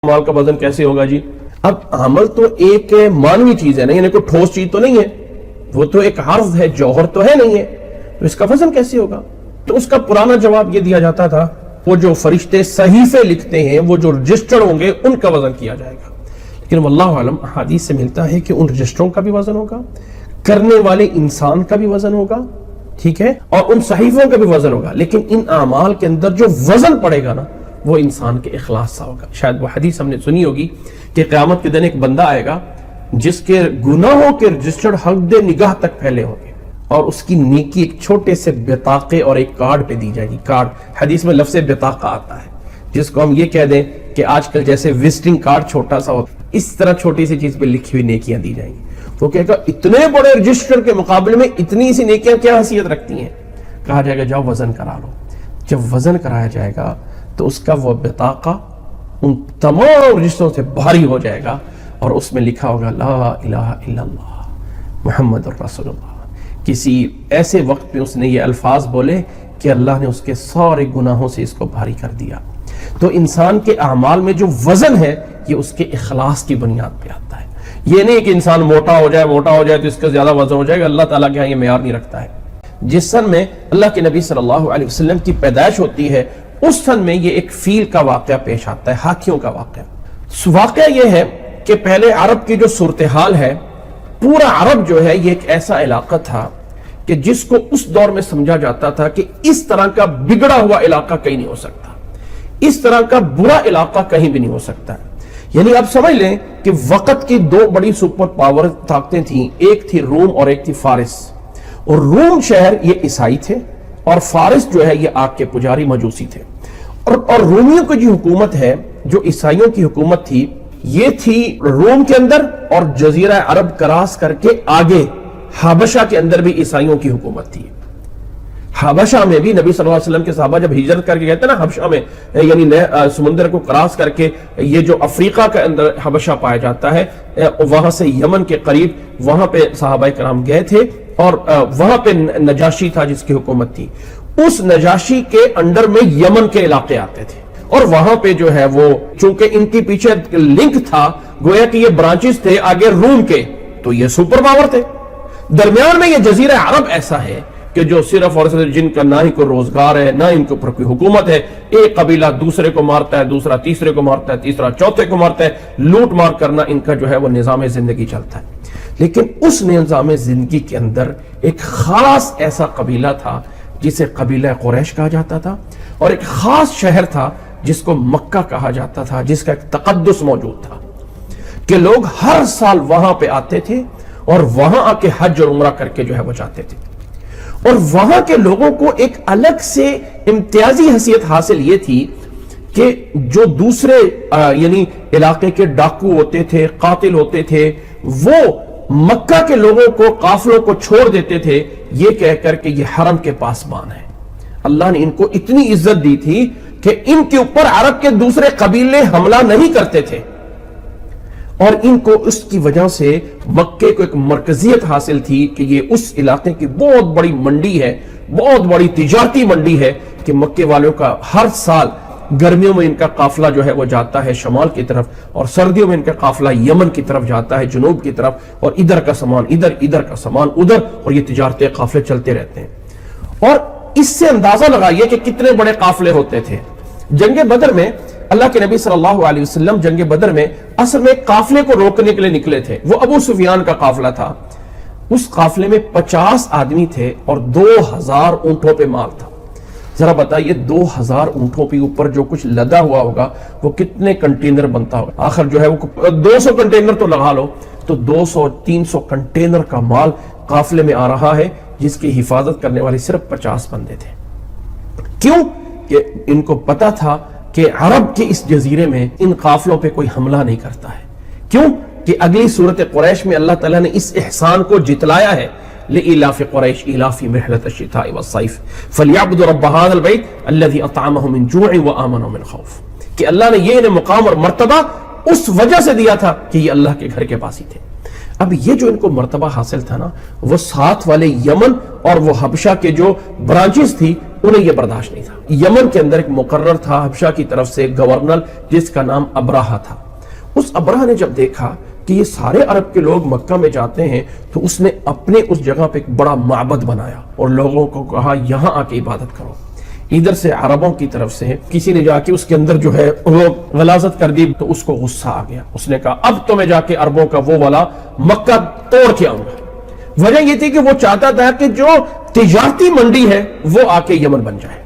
مال کا وزن کیسے ہوگا جی؟ اب عمل تو ایک مانوی چیز ہے نا، یعنی کوئی ٹھوس چیز تو نہیں ہے، وہ تو ایک عرض ہے، جوہر تو ہے نہیں ہے، تو اس کا وزن کیسے ہوگا؟ تو اس کا پرانا جواب یہ دیا جاتا تھا، وہ جو فرشتے صحیفے لکھتے ہیں، وہ جو رجسٹر ہوں گے ان کا وزن کیا جائے گا. لیکن واللہ عالم حدیث سے ملتا ہے کہ ان رجسٹروں کا بھی وزن ہوگا، کرنے والے انسان کا بھی وزن ہوگا، ٹھیک ہے، اور ان صحیفوں کا بھی وزن ہوگا. لیکن ان اعمال کے اندر جو وزن پڑے گا نا، وہ انسان کے اخلاص سا ہوگا. شاید وہ حدیث ہم نے سنی ہوگی کہ قیامت کے دن ایک بندہ آئے گا جس کے گناہوں کے رجسٹر حد نگاہ تک پھیلے ہوں گے، اور اس کی نیکی ایک چھوٹے سے بطاقے اور ایک کارڈ پہ دی جائے گی. کارڈ، حدیث میں لفظ بطاقہ آتا ہے، جس کو ہم یہ کہہ دیں کہ آج کل جیسے وزٹنگ کارڈ چھوٹا سا ہوتا، اس طرح چھوٹی سی چیز پہ لکھی ہوئی نیکیاں دی جائیں گی. وہ کہے گا اتنے بڑے رجسٹر کے مقابلے میں اتنی سی نیکیاں کیا حیثیت رکھتی ہیں؟ کہا جائے گا جاؤ وزن کرا لو. جب وزن کرایا جائے گا تو اس کا وہ بطاقہ ان تمام رجسٹروں سے بھاری ہو جائے گا، اور اس میں لکھا ہوگا لا الہ الا اللہ محمد الرسول اللہ. کسی ایسے وقت پہ اس نے یہ الفاظ بولے کہ اللہ نے اس کے سارے گناہوں سے اس کو بھاری کر دیا. تو انسان کے اعمال میں جو وزن ہے یہ اس کے اخلاص کی بنیاد پہ آتا ہے. یہ نہیں کہ انسان موٹا ہو جائے تو اس کا زیادہ وزن ہو جائے گا. اللہ تعالیٰ کے ہاں یہ معیار نہیں رکھتا ہے. جس سن میں اللہ کے نبی صلی اللہ علیہ وسلم کی پیدائش ہوتی ہے، اس سن میں یہ ایک فیل کا واقعہ پیش آتا ہے، ہاتھیوں کا واقعہ. واقعہ یہ ہے کہ پہلے عرب کی جو صورتحال ہے، پورا عرب جو ہے یہ ایک ایسا علاقہ تھا کہ جس کو اس دور میں سمجھا جاتا تھا کہ اس طرح کا بگڑا ہوا علاقہ کہیں نہیں ہو سکتا، اس طرح کا برا علاقہ کہیں بھی نہیں ہو سکتا. یعنی آپ سمجھ لیں کہ وقت کی دو بڑی سپر پاور طاقتیں تھیں، ایک تھی روم اور ایک تھی فارس. اور روم شہر یہ عیسائی تھے، اور فارس جو ہے یہ آگ کے پجاری مجوسی تھے. اور رومیوں کی جو حکومت ہے، جو عیسائیوں کی حکومت تھی، یہ تھی روم کے اندر، اور جزیرہ عرب کراس کر کے آگے حبشہ کے اندر بھی عیسائیوں کی حکومت تھی. حبشہ میں بھی نبی صلی اللہ علیہ وسلم کے صحابہ جب ہجرت کر کے گئے تھے نا حبشہ میں، یعنی سمندر کو کراس کر کے، یہ جو افریقہ کے اندر حبشہ پایا جاتا ہے، وہاں سے یمن کے قریب وہاں پہ صحابہ کرام گئے تھے، اور وہاں پہ نجاشی تھا جس کی حکومت تھی. اس نجاشی کے انڈر میں یمن کے علاقے آتے تھے، اور وہاں پہ جو ہے وہ چونکہ ان کے پیچھے لنک تھا، گویا کہ یہ برانچز تھے آگے روم کے، تو یہ سپر پاور تھے. درمیان میں یہ جزیرہ عرب ایسا ہے کہ جو صرف اور صرف جن کا نہ ہی کوئی روزگار ہے، نہ ان کے اوپر کوئی حکومت ہے. ایک قبیلہ دوسرے کو مارتا ہے، دوسرا تیسرے کو مارتا ہے، تیسرا چوتھے کو مارتا ہے. لوٹ مار کرنا ان کا جو ہے وہ نظام زندگی چلتا ہے. لیکن اس نظام زندگی کے اندر ایک خاص ایسا قبیلہ تھا جسے قبیلہ قریش کہا جاتا تھا، اور ایک خاص شہر تھا جس کو مکہ کہا جاتا تھا، جس کا ایک تقدس موجود تھا کہ لوگ ہر سال وہاں پہ آتے تھے، اور وہاں آ کے حج اور عمرہ کر کے جو ہے وہ جاتے تھے. اور وہاں کے لوگوں کو ایک الگ سے امتیازی حیثیت حاصل یہ تھی کہ جو دوسرے یعنی علاقے کے ڈاکو ہوتے تھے، قاتل ہوتے تھے، وہ مکہ کے لوگوں کو، قافلوں کو چھوڑ دیتے تھے یہ کہہ کر کہ یہ حرم کے پاسبان ہے. اللہ نے ان کو اتنی عزت دی تھی کہ ان کے اوپر عرب کے دوسرے قبیلے حملہ نہیں کرتے تھے، اور ان کو اس کی وجہ سے مکے کو ایک مرکزیت حاصل تھی کہ یہ اس علاقے کی بہت بڑی منڈی ہے، بہت بڑی تجارتی منڈی ہے، کہ مکے والوں کا ہر سال گرمیوں میں ان کا قافلہ جو ہے وہ جاتا ہے شمال کی طرف، اور سردیوں میں ان کا قافلہ یمن کی طرف جاتا ہے جنوب کی طرف، اور ادھر کا سامان ادھر، ادھر کا سامان ادھر، اور یہ تجارتی قافلے چلتے رہتے ہیں. اور اس سے اندازہ لگائیے کہ کتنے بڑے قافلے ہوتے تھے. جنگ بدر میں اللہ کے نبی صلی اللہ علیہ وسلم جنگ بدر میں اصل میں قافلے کو روکنے کے لیے نکلے تھے. وہ ابو سفیان کا قافلہ تھا. اس قافلے میں 50 آدمی تھے اور 2000 اونٹوں پہ مال تھا. ذرا بتائیے 2000 اونٹوں پہ اوپر جو کچھ لدا ہوا ہوگا وہ کتنے کنٹینر بنتا ہوگا. آخر جو ہے وہ 200 کنٹینر تو لگا لو، تو 200-300 کنٹینر کا مال قافلے میں آ رہا ہے، جس کی حفاظت کرنے والے صرف 50 بندے تھے. کیوں؟ کہ ان کو پتا تھا کہ عرب کے اس جزیرے میں ان قافلوں پہ کوئی حملہ نہیں کرتا ہے. کیوں؟ کہ اگلی سورت قریش میں اللہ تعالیٰ نے اس احسان کو جتلایا ہے. لإلاف قریش إلافهم رحلة الشتاء والصيف فليعبدوا رب هذا البيت الذي أطعمهم من جوع وآمنهم من خوف. کہ اللہ نے یہ انہیں مقام اور مرتبہ اس وجہ سے دیا تھا کہ یہ اللہ کے گھر کے پاس ہی تھے. اب یہ جو ان کو مرتبہ حاصل تھا نا، وہ ساتھ والے یمن اور وہ حبشہ کے جو برانچز تھی انہیں یہ برداشت نہیں تھا۔ یمن کے اندر ایک مقرر تھا حبشہ کی طرف سے گورنر، جس کا نام ابراہا تھا۔ اس ابراہا نے جب دیکھا کہ یہ سارے عرب کے لوگ مکہ میں جاتے ہیں، تو اس نے اپنے اس جگہ پہ ایک بڑا معبد بنایا اور لوگوں کو کہا یہاں آ کے عبادت کرو۔ ادھر سے عربوں کی طرف سے کسی نے جا کے اس کے اندر جو ہے وہ غلاظت کر دی، تو اس کو غصہ آ گیا۔ اس نے کہا اب تو میں جا کے عربوں کا وہ والا مکہ توڑ کے آؤں گا۔ وجہ یہ تھی کہ وہ چاہتا تھا کہ جو تجارتی منڈی ہے وہ آ کے یمن بن جائے۔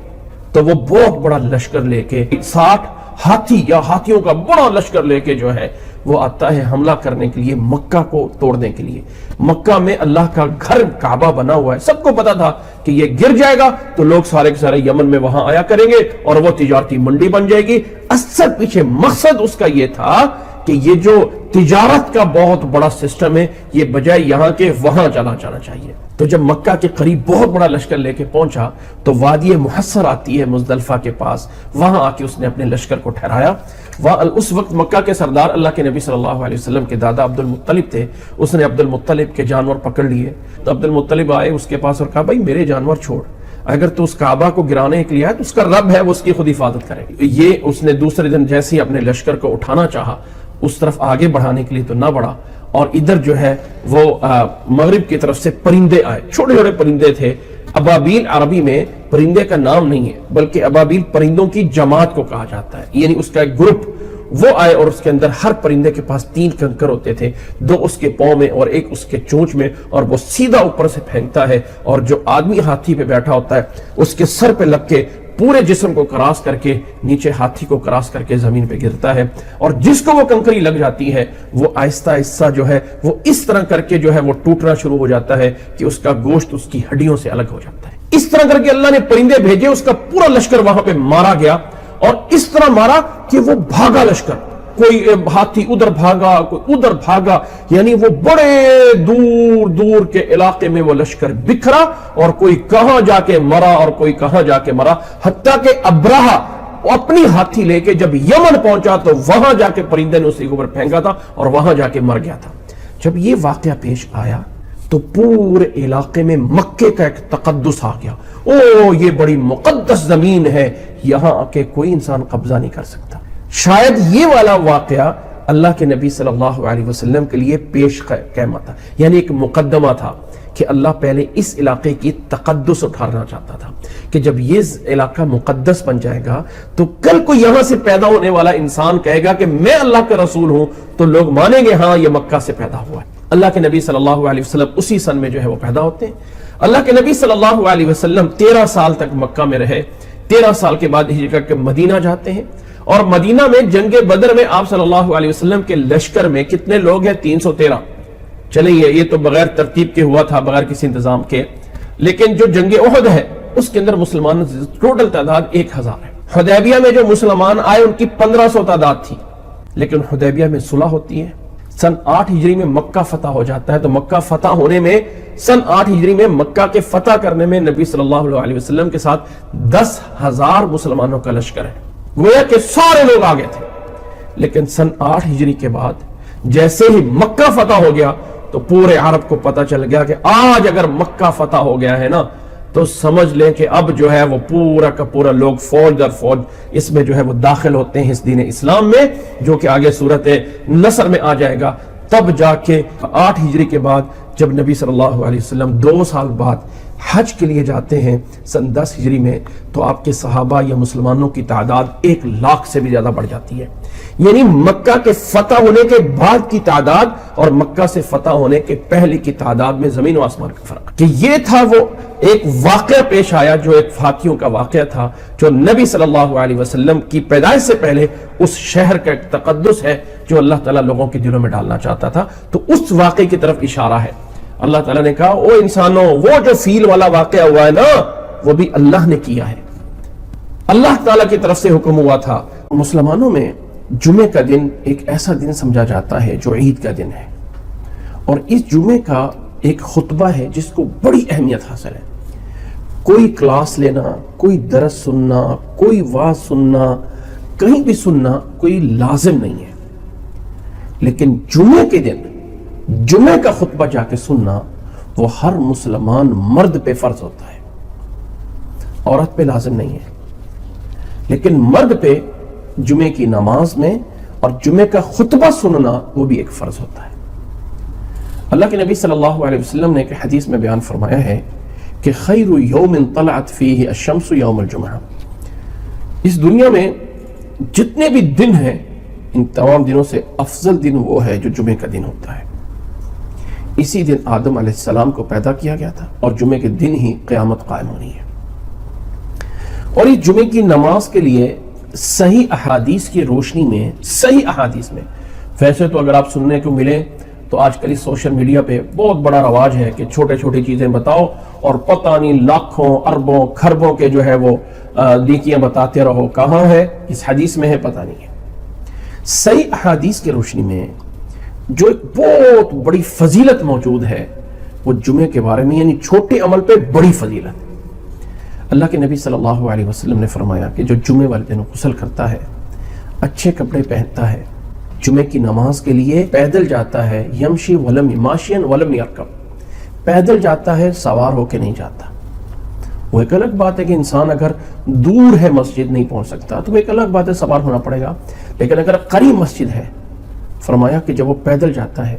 تو وہ بہت بڑا لشکر لے کے 60 ہاتھی یا ہاتھیوں کا بڑا لشکر لے کے جو ہے وہ آتا ہے حملہ کرنے کے لیے، مکہ کو توڑنے کے لیے۔ مکہ میں اللہ کا گھر کعبہ بنا ہوا ہے، سب کو پتا تھا کہ یہ گر جائے گا تو لوگ سارے کے سارے یمن میں وہاں آیا کریں گے اور وہ تجارتی منڈی بن جائے گی۔ اصل پیچھے مقصد اس کا یہ تھا کہ یہ جو تجارت کا بہت بڑا سسٹم ہے، یہ بجائے یہاں کے وہاں چلا جانا چاہیے۔ تو جب مکہ کے قریب بہت بڑا لشکر لے کے پہنچا تو وادی محصر آتی ہے مزدلفہ کے پاس، وہاں آ کے اس نے اپنے لشکر کو ٹھہرایا۔ اس وقت مکہ کے سردار اللہ کے نبی صلی اللہ علیہ وسلم کے دادا عبد المطلب تھے۔ اس نے عبد المطلب کے جانور پکڑ لیے، تو عبد المطلب آئے اس کے پاس اور کہا بھائی میرے جانور چھوڑ، اگر تو اس کعبہ کو گرانے کے لیے آیا تو اس کا رب ہے وہ اس کی خود حفاظت کرے گا۔ یہ اس نے دوسرے دن جیسے ہی اپنے لشکر کو اٹھانا چاہا، اس طرف آگے بڑھانے کے لیے تو نہ بڑھا، اور ادھر جو ہے وہ مغرب کی طرف سے پرندے آئے، چھوٹے چھوٹے پرندے تھے۔ ابابیل عربی میں پرندے کا نام نہیں ہے، بلکہ ابابیل پرندوں کی جماعت کو کہا جاتا ہے، یعنی اس کا ایک گروپ۔ وہ آئے اور اس کے اندر ہر پرندے کے پاس 3 کنکر ہوتے تھے، 2 اس کے پاؤں میں اور 1 اس کے چونچ میں، اور وہ سیدھا اوپر سے پھینکتا ہے، اور جو آدمی ہاتھی پہ بیٹھا ہوتا ہے اس کے سر پہ لگ کے پورے جسم کو کراس کر کے نیچے ہاتھی کو کراس کر کے زمین پہ گرتا ہے، اور جس کو وہ کنکری لگ جاتی ہے وہ آہستہ آہستہ جو ہے وہ اس طرح کر کے جو ہے وہ ٹوٹنا شروع ہو جاتا ہے کہ اس کا گوشت اس کی ہڈیوں سے الگ ہو جاتا ہے۔ اس طرح کر کے اللہ نے پرندے بھیجے، اس کا پورا لشکر وہاں پہ مارا گیا، اور اس طرح مارا کہ وہ بھاگا لشکر، کوئی ہاتھی ادھر بھاگا کوئی ادھر بھاگا، یعنی وہ بڑے دور دور کے علاقے میں وہ لشکر بکھرا، اور کوئی کہاں جا کے مرا اور کوئی کہاں جا کے مرا، حتیٰ کہ ابراہا اپنی ہاتھی لے کے جب یمن پہنچا تو وہاں جا کے پرندے نے اسی کے اوپر پھینکا تھا اور وہاں جا کے مر گیا تھا۔ جب یہ واقعہ پیش آیا تو پورے علاقے میں مکے کا ایک تقدس آ گیا، او یہ بڑی مقدس زمین ہے، یہاں آ کے کوئی انسان قبضہ نہیں کر سکتا۔ شاید یہ والا واقعہ اللہ کے نبی صلی اللہ علیہ وسلم کے لیے پیش قیمہ تھا، یعنی ایک مقدمہ تھا کہ اللہ پہلے اس علاقے کی تقدس اٹھانا چاہتا تھا کہ جب یہ علاقہ مقدس بن جائے گا تو کل کو یہاں سے پیدا ہونے والا انسان کہے گا کہ میں اللہ کا رسول ہوں، تو لوگ مانیں گے ہاں یہ مکہ سے پیدا ہوا ہے۔ اللہ کے نبی صلی اللہ علیہ وسلم اسی سن میں جو ہے وہ پیدا ہوتے ہیں۔ اللہ کے نبی صلی اللہ علیہ وسلم 13 سال تک مکہ میں رہے، 13 سال کے بعد ہجرت کر کے مدینہ جاتے ہیں، اور مدینہ میں جنگ بدر میں آپ صلی اللہ علیہ وسلم کے لشکر میں کتنے لوگ ہیں؟ 313۔ چلیں یہ تو بغیر ترتیب کے ہوا تھا، بغیر کسی انتظام کے، لیکن جو جنگ احد ہے اس کے اندر مسلمانوں کی ٹوٹل تعداد 1000 ہے۔ حدیبیہ میں جو مسلمان آئے ان کی 1500 تعداد تھی، لیکن حدیبیہ میں صلح ہوتی ہے، سن 8 ہجری میں مکہ فتح ہو جاتا ہے، تو مکہ فتح ہونے میں سن 8 ہجری میں مکہ کے فتح کرنے میں نبی صلی اللہ علیہ وسلم کے ساتھ 10,000 مسلمانوں کا لشکر ہے، گویا کہ سارے لوگ آگے تھے۔ لیکن سن 8 ہجری کے بعد جیسے ہی مکہ فتح ہو گیا تو پورے عرب کو پتا چل گیا کہ آج اگر مکہ فتح ہو گیا ہے نا تو سمجھ لیں کہ اب جو ہے وہ پورا کا پورا لوگ فوج در فوج اس میں جو ہے وہ داخل ہوتے ہیں اس دین اسلام میں، جو کہ آگے صورت نصر میں آ جائے گا۔ تب جا کے 8 ہجری کے بعد جب نبی صلی اللہ علیہ وسلم 2 سال بعد حج کے لیے جاتے ہیں سن 10 ہجری میں، تو آپ کے صحابہ یا مسلمانوں کی تعداد 1 لاکھ سے بھی زیادہ بڑھ جاتی ہے۔ یعنی مکہ کے فتح ہونے کے بعد کی تعداد اور مکہ سے فتح ہونے کے پہلے کی تعداد میں زمین و آسمان کا فرق، کہ یہ تھا وہ ایک واقعہ پیش آیا جو ایک فاتحیوں کا واقعہ تھا، جو نبی صلی اللہ علیہ وسلم کی پیدائش سے پہلے اس شہر کا ایک تقدس ہے جو اللہ تعالیٰ لوگوں کے دلوں میں ڈالنا چاہتا تھا۔ تو اس واقعے کی طرف اشارہ ہے۔ اللہ تعالیٰ نے کہا او انسانوں، وہ جو فیل والا واقعہ ہوا ہے نا وہ بھی اللہ نے کیا ہے، اللہ تعالیٰ کی طرف سے حکم ہوا تھا۔ مسلمانوں میں جمعے کا دن ایک ایسا دن سمجھا جاتا ہے جو عید کا دن ہے، اور اس جمعے کا ایک خطبہ ہے جس کو بڑی اہمیت حاصل ہے۔ کوئی کلاس لینا، کوئی درس سننا، کوئی واعظ سننا، کہیں بھی سننا کوئی لازم نہیں ہے، لیکن جمعے کے دن جمعے کا خطبہ جا کے سننا وہ ہر مسلمان مرد پہ فرض ہوتا ہے، عورت پہ لازم نہیں ہے، لیکن مرد پہ جمعے کی نماز میں اور جمعے کا خطبہ سننا وہ بھی ایک فرض ہوتا ہے۔ اللہ کے نبی صلی اللہ علیہ وسلم نے ایک حدیث میں بیان فرمایا ہے کہ خیر یوم طلعت فیہ الشمس یوم الجمعہ، اس دنیا میں جتنے بھی دن ہیں ان تمام دنوں سے افضل دن وہ ہے جو جمعے کا دن ہوتا ہے۔ اسی دن آدم علیہ السلام کو پیدا کیا گیا تھا اور جمعے کے دن ہی قیامت قائم ہونی ہے۔ اور اس جمعے کی نماز کے لیے صحیح احادیث کی روشنی میں، صحیح احادیث میں، ویسے تو اگر آپ سننے کو ملے تو آج کل اس سوشل میڈیا پہ بہت بڑا رواج ہے کہ چھوٹے چھوٹی چیزیں بتاؤ اور پتہ نہیں لاکھوں اربوں کھربوں کے جو ہے وہ نیکیاں بتاتے رہو، کہاں ہے اس حدیث میں ہے پتہ نہیں ہے۔ صحیح احادیث کی روشنی میں جو ایک بہت بڑی فضیلت موجود ہے وہ جمعے کے بارے میں، یعنی چھوٹے عمل پہ بڑی فضیلت۔ اللہ کے نبی صلی اللہ علیہ وسلم نے فرمایا کہ جو جمعے والے دن غسل کرتا ہے، اچھے کپڑے پہنتا ہے، جمعے کی نماز کے لیے پیدل جاتا ہے، یمشی ولم ماشین ولم یرکب، پیدل جاتا ہے، سوار ہو کے نہیں جاتا۔ وہ ایک الگ بات ہے کہ انسان اگر دور ہے مسجد نہیں پہنچ سکتا تو وہ ایک الگ بات ہے، سوار ہونا پڑے گا، لیکن اگر قریب مسجد ہے، فرمایا کہ جب وہ پیدل جاتا ہے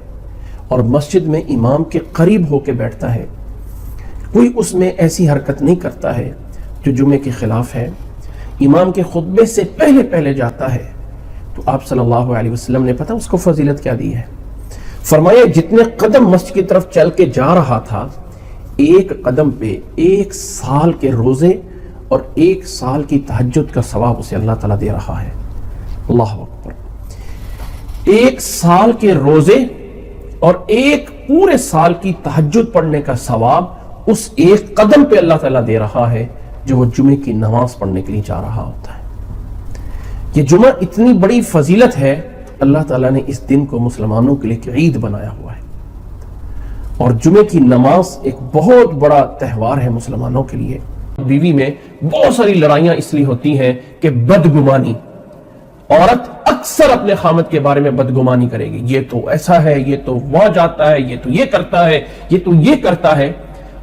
اور مسجد میں امام کے قریب ہو کے بیٹھتا ہے، کوئی اس میں ایسی حرکت نہیں کرتا ہے جو جمعے کے خلاف ہے، امام کے خطبے سے پہلے پہلے جاتا ہے، تو آپ صلی اللہ علیہ وسلم نے پتہ اس کو فضیلت کیا دی ہے؟ فرمایا جتنے قدم مسجد کی طرف چل کے جا رہا تھا، ایک قدم پہ 1 سال کے روزے اور 1 سال کی تہجد کا ثواب اسے اللہ تعالیٰ دے رہا ہے۔ اللہ اکبر! 1 سال کے روزے اور 1 پورے سال کی تہجد پڑھنے کا ثواب اس ایک قدم پہ اللہ تعالیٰ دے رہا ہے جو وہ جمعے کی نماز پڑھنے کے لیے جا رہا ہوتا ہے۔ یہ جمعہ اتنی بڑی فضیلت ہے، اللہ تعالیٰ نے اس دن کو مسلمانوں کے لیے ایک عید بنایا ہوا ہے، اور جمعے کی نماز ایک بہت بڑا تہوار ہے مسلمانوں کے لیے۔ بیوی میں بہت ساری لڑائیاں اس لیے ہوتی ہیں کہ بدگمانی، عورت اکثر اپنے خامد کے بارے میں بدگمانی کرے گی، یہ تو ایسا ہے، یہ تو وہاں جاتا ہے، یہ تو یہ کرتا ہے، یہ تو یہ کرتا ہے،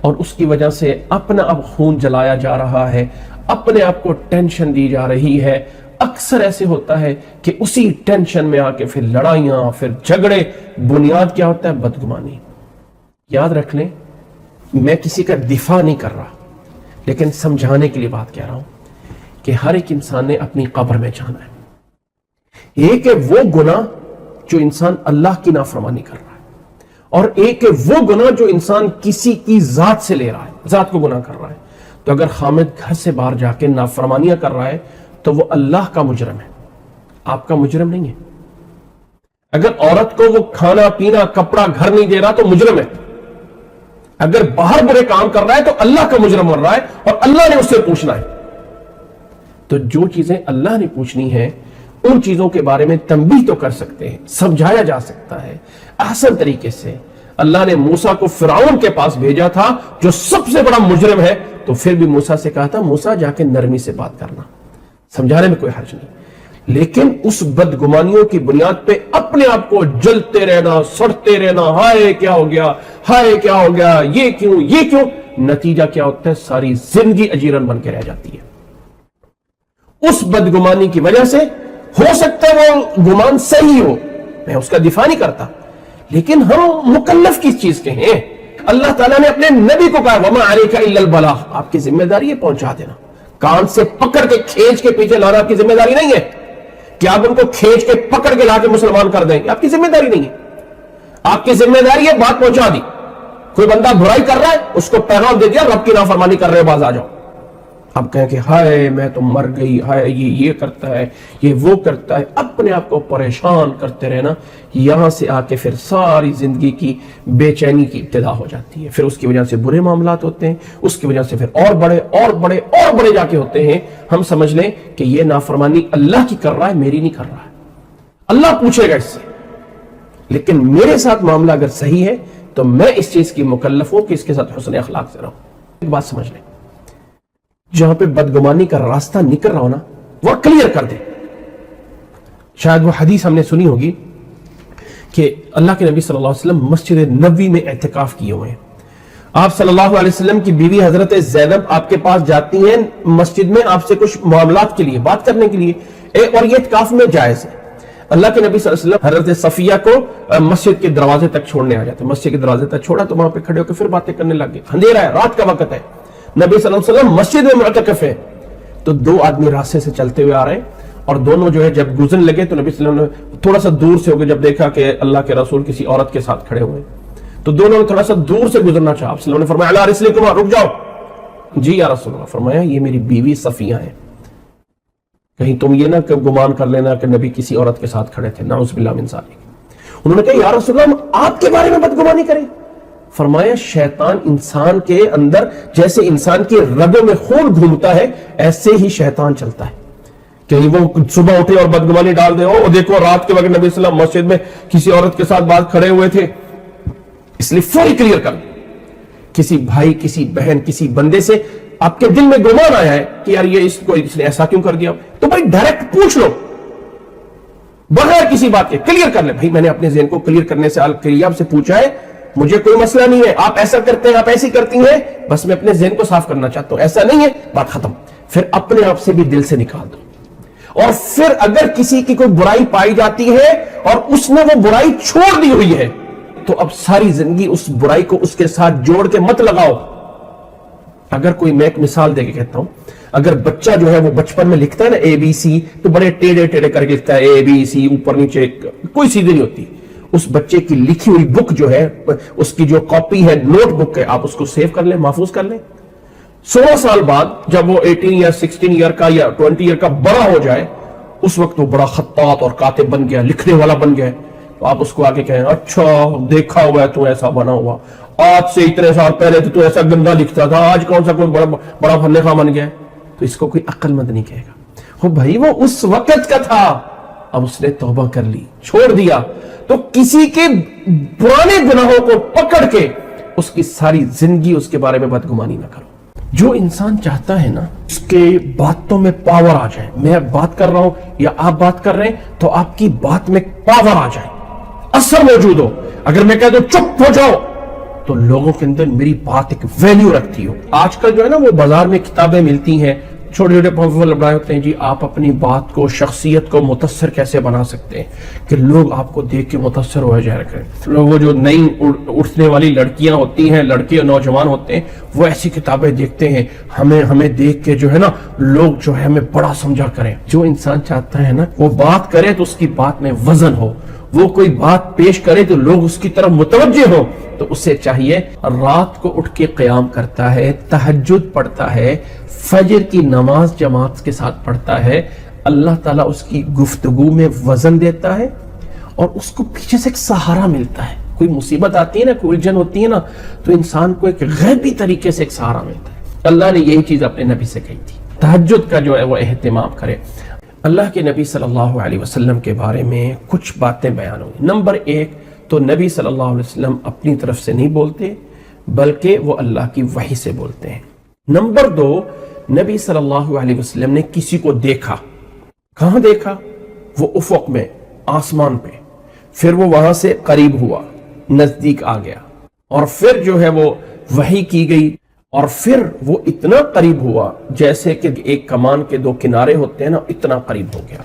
اور اس کی وجہ سے اپنا اب خون جلایا جا رہا ہے، اپنے آپ کو ٹینشن دی جا رہی ہے۔ اکثر ایسے ہوتا ہے کہ اسی ٹینشن میں آ کے پھر لڑائیاں، پھر جھگڑے، بنیاد کیا ہوتا ہے؟ بدگمانی۔ یاد رکھ لیں، میں کسی کا دفاع نہیں کر رہا، لیکن سمجھانے کے لیے بات کہہ رہا ہوں کہ ہر ایک انسان نے اپنی قبر میں جانا ہے۔ ایک ہے وہ گناہ جو انسان اللہ کی نافرمانی کر رہا ہے، اور ایک ہے وہ گناہ جو انسان کسی کی ذات سے لے رہا ہے، ذات کو گناہ کر رہا ہے۔ تو اگر حامد گھر سے باہر جا کے نافرمانیاں کر رہا ہے تو وہ اللہ کا مجرم ہے، آپ کا مجرم نہیں ہے۔ اگر عورت کو وہ کھانا پینا کپڑا گھر نہیں دے رہا تو مجرم ہے۔ اگر باہر برے کام کر رہا ہے تو اللہ کا مجرم بن رہا ہے، اور اللہ نے اس سے پوچھنا ہے۔ تو جو چیزیں اللہ نے پوچھنی ہے ان چیزوں کے بارے میں تنبیہ تو کر سکتے ہیں، سمجھایا جا سکتا ہے احسن طریقے سے۔ اللہ نے موسیٰ کو فرعون کے پاس بھیجا تھا جو سب سے بڑا مجرم ہے، تو پھر بھی موسیٰ سے کہا تھا موسیٰ جا کے نرمی سے بات کرنا، سمجھانے میں کوئی حرج نہیں۔ لیکن اس بدگمانیوں کی بنیاد پہ اپنے آپ کو جلتے رہنا، سڑتے رہنا، ہائے کیا ہو گیا، ہائے کیا ہو گیا، یہ کیوں، نتیجہ کیا ہوتا ہے؟ ساری زندگی اجیرن بن کے رہ جاتی ہے۔ اس بدگمانی کی وجہ سے ہو سکتا ہے وہ گمان صحیح ہو، میں اس کا دفاع نہیں کرتا، لیکن ہم مکلف کس چیز کے ہیں؟ اللہ تعالیٰ نے اپنے نبی کو کہا وَمَا عَلَيْكَ إِلَّا الْبَلَاغُ، آپ کی ذمہ داری ہے پہنچا دینا۔ کان سے پکڑ کے کھینچ کے پیچھے لانا آپ کی ذمہ داری نہیں ہے کہ آپ ان کو کھینچ کے پکڑ کے لا کے مسلمان کر دیں، آپ کی ذمہ داری نہیں ہے۔ آپ کی ذمہ داری ہے بات پہنچا دی۔ کوئی بندہ برائی کر رہا ہے، اس کو پیغام دے دیا رب کی نافرمانی کر رہے ہو، باز آ جاؤ۔ اب کہیں کہ ہائے میں تو مر گئی، ہائے یہ کرتا ہے، یہ وہ کرتا ہے، اپنے آپ کو پریشان کرتے رہنا، یہاں سے آ کے پھر ساری زندگی کی بے چینی کی ابتدا ہو جاتی ہے۔ پھر اس کی وجہ سے برے معاملات ہوتے ہیں، اس کی وجہ سے پھر اور بڑے جا کے ہوتے ہیں۔ ہم سمجھ لیں کہ یہ نافرمانی اللہ کی کر رہا ہے، میری نہیں کر رہا ہے، اللہ پوچھے گا اس سے، لیکن میرے ساتھ معاملہ اگر صحیح ہے تو میں اس چیز کی مکلف ہوں کہ اس کے ساتھ حسن اخلاق سے رہوں۔ ایک بات سمجھ لیں، جہاں پہ بدگمانی کا راستہ نکل رہا ہو نا، وہ کلیئر کر دے۔ شاید وہ حدیث ہم نے سنی ہوگی کہ اللہ کے نبی صلی اللہ علیہ وسلم مسجد نبوی میں اعتکاف کیے ہوئے ہیں. آپ صلی اللہ علیہ وسلم کی بیوی حضرت زینب آپ کے پاس جاتی ہیں مسجد میں آپ سے کچھ معاملات کے لیے، بات کرنے کے لیے، اور یہ اعتکاف میں جائز ہے. اللہ کے نبی صلی اللہ علیہ وسلم حضرت صفیہ کو مسجد کے دروازے تک چھوڑنے آ جاتے ہیں. مسجد کے دروازے تک چھوڑا تو وہاں پہ کھڑے ہو کے پھر باتیں کرنے لگ گئے. اندھیرا ہے، رات کا وقت ہے، نبی صلی اللہ علیہ وسلم مسجد میں معتکف ہے. تو دو آدمی راستے سے چلتے ہوئے آ رہے ہیں اور دونوں جو ہے جب گزرنے لگے تو نبی صلی اللہ علیہ وسلم نے تھوڑا سا دور سے ہو گئے. جب دیکھا کہ اللہ کے رسول کسی عورت کے ساتھ کھڑے ہوئے تو دونوں نے تھوڑا سا دور سے گزرنا چاہا. آپ صلی اللہ علیہ وسلم نے فرمایا الا رسلکما، رک جاؤ. جی یا رسول اللہ. فرمایا یہ میری بیوی صفیہ ہے، کہیں تم یہ نہ گمان کر لینا کہ نبی کسی عورت کے ساتھ کھڑے تھے، نعوذ باللہ من ذالک. انہوں نے کہا یا رسول اللہ آپ کے بارے میں بدگمانی کریں. فرمایا شیطان انسان کے اندر جیسے انسان کی رگوں میں خون گھومتا ہے ایسے ہی شیطان چلتا ہے. کہیں وہ صبح اٹھے اور بدگمانی ڈال دے، او دیکھو رات کے وقت نبی صلی اللہ علیہ وسلم مسجد میں کسی عورت کے ساتھ بات کھڑے ہوئے تھے. اس لیے فوری کلیئر کر، کسی بھائی، کسی بہن، کسی بندے سے آپ کے دل میں گمان آیا ہے کہ یار یہ اس نے ایسا کیوں کر دیا، تو بھائی ڈائریکٹ پوچھ لو بغیر کسی بات کے، کلیئر کر لیں. بھائی میں نے اپنے ذہن کو کلیئر کرنے سے آپ سے پوچھا ہے، مجھے کوئی مسئلہ نہیں ہے، آپ ایسا کرتے ہیں، آپ ایسی کرتی ہیں، بس میں اپنے ذہن کو صاف کرنا چاہتا ہوں، ایسا نہیں ہے، بات ختم. پھر اپنے آپ سے بھی دل سے نکال دو. اور پھر اگر کسی کی کوئی برائی پائی جاتی ہے اور اس نے وہ برائی چھوڑ دی ہوئی ہے تو اب ساری زندگی اس برائی کو اس کے ساتھ جوڑ کے مت لگاؤ. اگر کوئی، میں ایک مثال دے کے کہتا ہوں، اگر بچہ جو ہے وہ بچپن میں لکھتا ہے نا اے بی سی تو بڑے ٹیڑے ٹیڑے کر کے لکھتا ہے، اے بی سی اوپر نیچے کوئی سیدھی نہیں ہوتی. اس بچے کی لکھی ہوئی بک جو ہے، اس کی جو کاپی ہے، نوٹ بک ہے، آپ اس کو سیو کر لیں، محفوظ کر لیں. 16 سال بعد جب وہ 18 یا 16 ایئر کا یا 20 ایئر کا بڑا ہو جائے، اس وقت وہ بڑا خطاط اور کاتب بن گیا، لکھنے والا بن گیا، تو آپ اس کو آگے کہیں اچھا دیکھا ہوا ہے تو ایسا بنا ہوا، آج سے اتنے سال پہلے تو ایسا گندا لکھتا تھا، آج کون سا کوئی بڑا فن خواہ بن گیا. تو اس کو کوئی عقل مند نہیں کہے گا. وہ بھائی وہ اس وقت کا تھا، اب اس نے توبہ کر لی، چھوڑ دیا. تو کسی کے پرانے گناہوں کو پکڑ کے اس کی ساری زندگی اس کے بارے میں بدگمانی نہ کرو. جو انسان چاہتا ہے نا اس کے باتوں میں پاور آ جائے، میں بات کر رہا ہوں یا آپ بات کر رہے ہیں تو آپ کی بات میں پاور آ جائے، اثر موجود ہو. اگر میں کہہ دوں چپ ہو جاؤ تو لوگوں کے اندر میری بات ایک ویلیو رکھتی ہو. آج کل جو ہے نا وہ بازار میں کتابیں ملتی ہیں، چھوٹے چھوٹے پمفل بنائے ہوتے ہیں، جی آپ اپنی بات کو، شخصیت کو متاثر کیسے بنا سکتے ہیں کہ لوگ آپ کو دیکھ کے متاثر ہو جائے کریں. لوگ وہ جو نئی اٹھنے والی لڑکیاں ہوتی ہیں، لڑکے نوجوان ہوتے ہیں، وہ ایسی کتابیں دیکھتے ہیں، ہمیں دیکھ کے جو ہے نا لوگ جو ہے ہمیں بڑا سمجھا کریں. جو انسان چاہتا ہے نا وہ بات کرے تو اس کی بات میں وزن ہو، وہ کوئی بات پیش کرے تو لوگ اس کی طرف متوجہ ہو. تو اسے چاہیے رات کو اٹھ کے قیام کرتا ہے، تہجد پڑھتا ہے، فجر کی نماز جماعت کے ساتھ پڑھتا ہے، اللہ تعالیٰ اس کی گفتگو میں وزن دیتا ہے اور اس کو پیچھے سے ایک سہارا ملتا ہے. کوئی مصیبت آتی ہے نا، کوئی الجھن ہوتی ہے نا، تو انسان کو ایک غیبی طریقے سے ایک سہارا ملتا ہے. اللہ نے یہی چیز اپنے نبی سے کہی تھی، تہجد کا جو ہے وہ اہتمام کرے. اللہ کے نبی صلی اللہ علیہ وسلم کے بارے میں کچھ باتیں بیان ہوئی. نمبر 1 تو نبی صلی اللہ علیہ وسلم اپنی طرف سے نہیں بولتے بلکہ وہ اللہ کی وحی سے بولتے ہیں. نمبر 2 نبی صلی اللہ علیہ وسلم نے کسی کو دیکھا. کہاں دیکھا؟ وہ افق میں، آسمان پہ. پھر وہ وہاں سے قریب ہوا، نزدیک آ گیا، اور پھر جو ہے وہ وحی کی گئی، اور پھر وہ اتنا قریب ہوا جیسے کہ ایک کمان کے 2 کنارے ہوتے ہیں نا، اتنا قریب ہو گیا.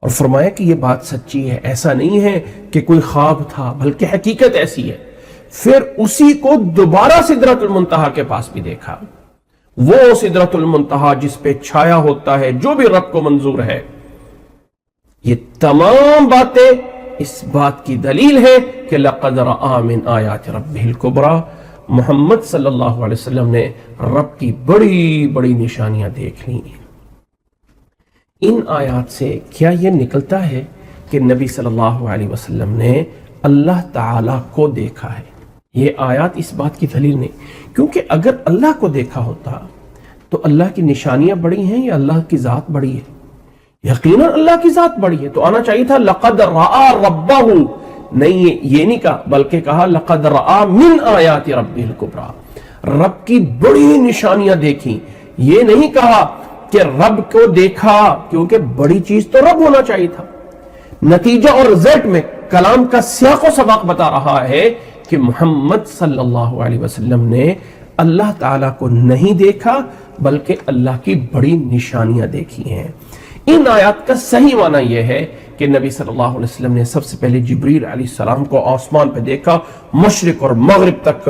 اور فرمایا کہ یہ بات سچی ہے، ایسا نہیں ہے کہ کوئی خواب تھا بلکہ حقیقت ایسی ہے. پھر اسی کو دوبارہ سدرۃ المنتہا کے پاس بھی دیکھا، وہ سدرۃ المنتہا جس پہ چھایا ہوتا ہے جو بھی رب کو منظور ہے. یہ تمام باتیں اس بات کی دلیل ہے کہ لقد رأى من آیات ربہ الکبریٰ، محمد صلی اللہ علیہ وسلم نے رب کی بڑی بڑی نشانیاں دیکھ لی. ان آیات سے کیا یہ نکلتا ہے کہ نبی صلی اللہ علیہ وسلم نے اللہ تعالیٰ کو دیکھا ہے؟ یہ آیات اس بات کی دلیل نہیں، کیونکہ اگر اللہ کو دیکھا ہوتا تو اللہ کی نشانیاں بڑی ہیں یا اللہ کی ذات بڑی ہے؟ یقیناً اللہ کی ذات بڑی ہے، تو آنا چاہیے تھا لقد رأى ربہ. نہیں، یہ نہیں کہا، بلکہ کہا لقد رأى من آیات ربہ الکبریٰ، رب کی بڑی نشانیاں دیکھی. یہ نہیں کہا کہ رب کو دیکھا، کیونکہ بڑی چیز تو رب ہونا چاہیے تھا. نتیجہ اور رزلٹ میں کلام کا سیاق و سباق بتا رہا ہے کہ محمد صلی اللہ علیہ وسلم نے اللہ تعالیٰ کو نہیں دیکھا بلکہ اللہ کی بڑی نشانیاں دیکھی ہیں۔ ان آیات کا صحیح معنی یہ ہے کہ نبی صلی اللہ علیہ وسلم نے سب سے پہلے جبریل علیہ السلام کو آسمان پہ دیکھا، مشرق اور مغرب تک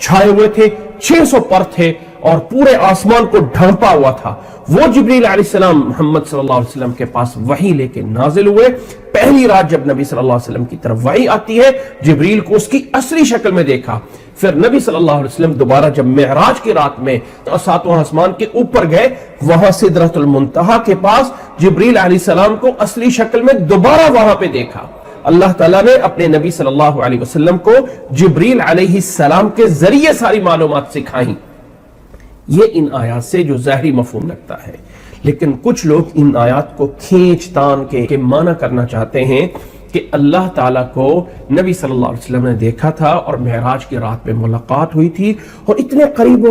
چھائے ہوئے تھے، 600 پر تھے اور پورے آسمان کو ڈھانپا ہوا تھا۔ وہ جبریل علیہ السلام محمد صلی اللہ علیہ وسلم کے پاس وحی لے کے نازل ہوئے۔ پہلی رات جب نبی صلی اللہ علیہ وسلم کی طرف وحی آتی ہے، جبریل کو اس کی اصلی شکل میں دیکھا۔ پھر نبی صلی اللہ علیہ وسلم دوبارہ جب معراج کی رات میں ساتواں آسمان کے اوپر گئے، وہاں سدرۃ المنتہا کے پاس جبریل علیہ السلام کو اصلی شکل میں دوبارہ وہاں پہ دیکھا۔ اللہ تعالیٰ نے اپنے نبی صلی اللہ علیہ وسلم کو جبریل علیہ السلام کے ذریعے ساری معلومات سکھائیں۔ یہ ان آیات سے جو ظاہری مفہوم لگتا ہے، لیکن کچھ لوگ ان آیات کو کھینچ تان کے معنی کرنا چاہتے ہیں کہ اللہ تعالیٰ کو نبی صلی اللہ علیہ وسلم نے دیکھا تھا اور معراج کی رات میں ملاقات ہوئی تھی، اور اتنے قریب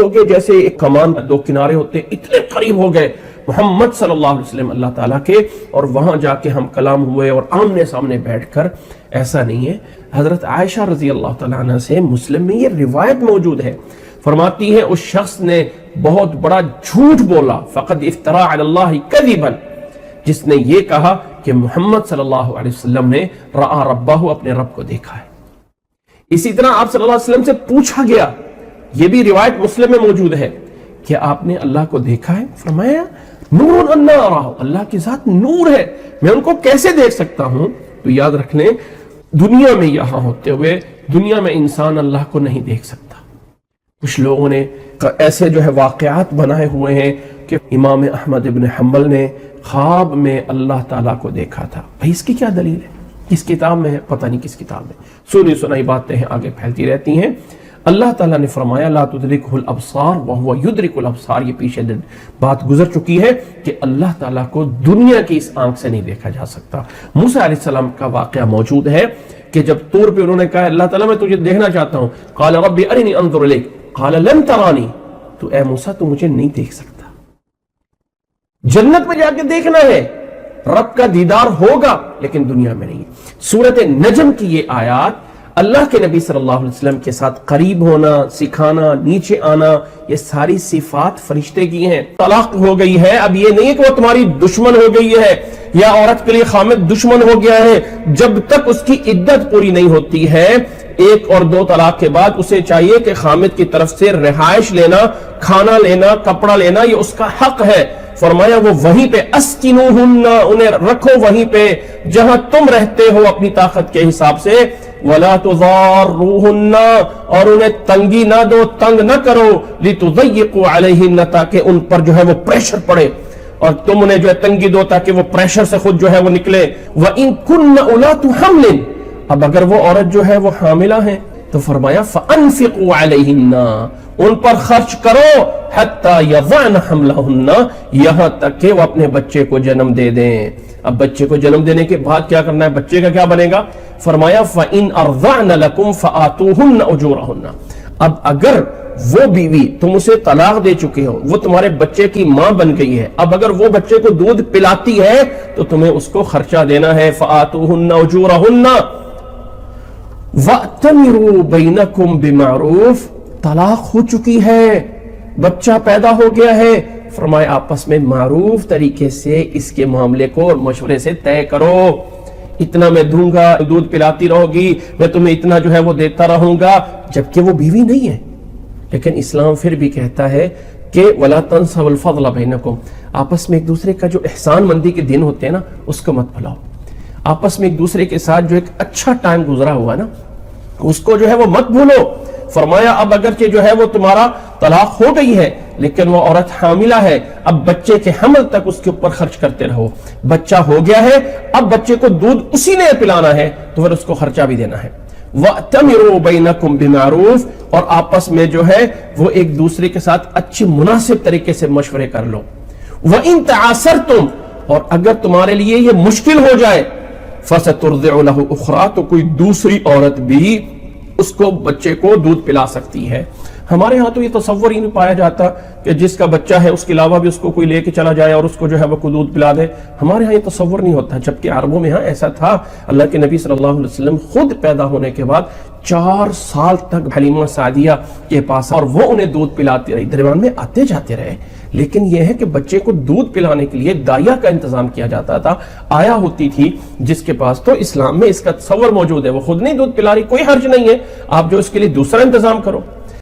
ہو گئے جیسے ایک کمان دو کنارے ہوتے ہیں، اتنے قریب ہو گئے محمد صلی اللہ علیہ وسلم اللہ تعالیٰ کے، اور وہاں جا کے ہم کلام ہوئے اور آمنے سامنے بیٹھ کر۔ ایسا نہیں ہے۔ حضرت عائشہ رضی اللہ تعالیٰ عنہ سے مسلم میں یہ روایت موجود ہے، فرماتی ہے اس شخص نے بہت بڑا جھوٹ بولا، فقد افترا علی اللہ کذبا، جس نے یہ کہا کہ محمد صلی اللہ علیہ وسلم نے رأى ربہ، اپنے رب کو دیکھا ہے۔ اسی طرح آپ صلی اللہ علیہ وسلم سے پوچھا گیا، یہ بھی روایت مسلم میں موجود ہے، کہ آپ نے اللہ کو دیکھا ہے؟ فرمایا نور انا اراہ، اللہ کی ذات نور ہے، میں ان کو کیسے دیکھ سکتا ہوں؟ تو یاد رکھ لیں، دنیا میں یہاں ہوتے ہوئے دنیا میں انسان اللہ کو نہیں دیکھ سکتا۔ کچھ لوگوں نے ایسے جو ہے واقعات بنائے ہوئے ہیں کہ امام احمد ابن حنبل نے خواب میں اللہ تعالیٰ کو دیکھا تھا۔ بھائی اس کی کیا دلیل ہے؟ کس کتاب میں ہے؟ پتہ نہیں کس کتاب میں، سنی سنائی باتیں ہیں، آگے پھیلتی رہتی ہیں۔ اللہ تعالیٰ نے فرمایا لا تدرکہ الابصار وہو یدرک الابصار، یہ پیچھے بات گزر چکی ہے کہ اللہ تعالیٰ کو دنیا کی اس آنکھ سے نہیں دیکھا جا سکتا۔ موسیٰ علیہ السلام کا واقعہ موجود ہے کہ جب طور پہ انہوں نے کہا اللہ تعالیٰ میں تجھے دیکھنا چاہتا ہوں، قال رب ارنی انظر الیک قال لن ترانی، تو اے موسیٰ تو مجھے نہیں دیکھ سکتا، جنت میں جا کے دیکھنا ہے، رب کا دیدار ہوگا لیکن دنیا میں نہیں۔ سورۃ نجم کی یہ آیات اللہ کے نبی صلی اللہ علیہ وسلم کے ساتھ قریب ہونا، سکھانا، نیچے آنا، یہ ساری صفات فرشتے کی ہیں۔ طلاق ہو گئی ہے، اب یہ نہیں ہے کہ وہ تمہاری دشمن ہو گئی ہے یا عورت کے لیے خامد دشمن ہو گیا ہے، جب تک اس کی عدت پوری نہیں ہوتی ہے، ایک اور دو طلاق کے بعد اسے چاہیے کہ خامد کی طرف سے رہائش لینا، کھانا لینا، کپڑا لینا، یہ اس کا حق ہے۔ فرمایا وہ وہیں پہ اسکنوہن، انہیں رکھو وہیں پہ جہاں تم رہتے ہو اپنی طاقت کے حساب سے، ولا تضاروہن، اور انہیں تنگی نہ دو، تنگ نہ کرو، لتضیقوا علیہن، تاکہ ان پر جو ہے وہ پریشر پڑے، اور تم انہیں جو ہے تنگی دو تاکہ وہ پریشر سے خود جو ہے وہ نکلے۔ وَإِن كُنَّ أُولَاتُ حَمْلٍ، اب اگر وہ عورت جو ہے وہ حاملہ ہیں تو فرمایا فَأَنفِقُوا عَلَيْهِنَّ، ان پر خرچ کرو، حَتَّى يَضَعْنَ حَمْلَهُنَّ، یہاں تک کہ وہ اپنے بچے کو جنم دے دیں۔ اب بچے کو جنم دینے کے بعد کیا کرنا ہے؟ بچے کا کیا بنے گا؟ فرمایا فَإِنْ أَرْضَعْنَ لَكُمْ فَآتُوهُنَّ أُجُورَهُنَّ، اب اگر وہ بیوی تم اسے طلاق دے چکے ہو، وہ تمہارے بچے کی ماں بن گئی ہے، اب اگر وہ بچے کو دودھ پلاتی ہے تو تمہیں اس کو خرچہ دینا ہے۔ فَآتُوهُنَّ أُجُورَهُنَّ وَأْتَمِرُوا بَيْنَكُمْ بِمَعْرُوفٍ، طلاق ہو چکی ہے، بچہ پیدا ہو گیا ہے، فرمایا آپس میں معروف طریقے سے اس کے معاملے کو اور مشورے سے طے کرو۔ اتنا میں دوں گا، دودھ پلاتی رہو گی، میں تمہیں اتنا جو ہے وہ دیتا رہوں گا، جبکہ وہ بیوی نہیں ہے۔ لیکن اسلام پھر بھی کہتا ہے کہ وَلَا تَنْسَوْا الْفَضْلَ بَيْنَكُمْ، آپس میں ایک دوسرے کا جو احسان مندی کے دن ہوتے ہیں نا، اس کو مت بھلاؤ۔ آپس میں ایک دوسرے کے ساتھ جو ایک اچھا ٹائم گزرا ہوا نا، اس کو جو ہے وہ مت بھولو۔ فرمایا اب اگرچہ جو ہے وہ تمہارا طلاق ہو گئی ہے لیکن وہ عورت حاملہ ہے، اب بچے کے حمل تک اس کے اوپر خرچ کرتے رہو۔ بچہ ہو گیا ہے، اب بچے کو دودھ اسی نے پلانا ہے تو پھر اس کو خرچہ بھی دینا ہے۔ وَأْتَمِرُوا بَيْنَكُمْ بِمَعْرُوفٍ، اور آپس میں جو ہے وہ ایک دوسرے کے ساتھ اچھی مناسب طریقے سے مشورے کر لو۔ وَإِن تَعَاسَرْتُمْ، اور اگر تمہارے لیے یہ مشکل ہو جائے، فَسَتُرْضِعُ لَهُ أُخْرَىٰ، تو کوئی دوسری عورت بھی اس کو بچے کو دودھ پلا سکتی ہے۔ ہمارے ہاں تو یہ تصور ہی نہیں پایا جاتا کہ جس کا بچہ ہے اس کے علاوہ بھی اس کو کوئی لے کے چلا جائے اور اس کو جو ہے وہ دودھ پلا دے. ہمارے ہاں یہ تصور نہیں ہوتا, جبکہ عربوں میں ہاں ایسا تھا. اللہ کے نبی صلی اللہ علیہ وسلم خود پیدا ہونے کے بعد 4 سال تک حلیمہ سعدیہ کے پاس اور وہ انہیں دودھ پلاتی رہی, درمیان میں آتے جاتے رہے. لیکن یہ ہے کہ بچے کو دودھ پلانے کے لیے دائیا کا انتظام کیا جاتا تھا, آیا ہوتی تھی جس کے پاس. تو اسلام میں اس کا تصور موجود ہے, وہ خود نہیں دودھ پلا رہی, کوئی حرج نہیں ہے, آپ جو اس کے لیے دوسرا انتظام کرو.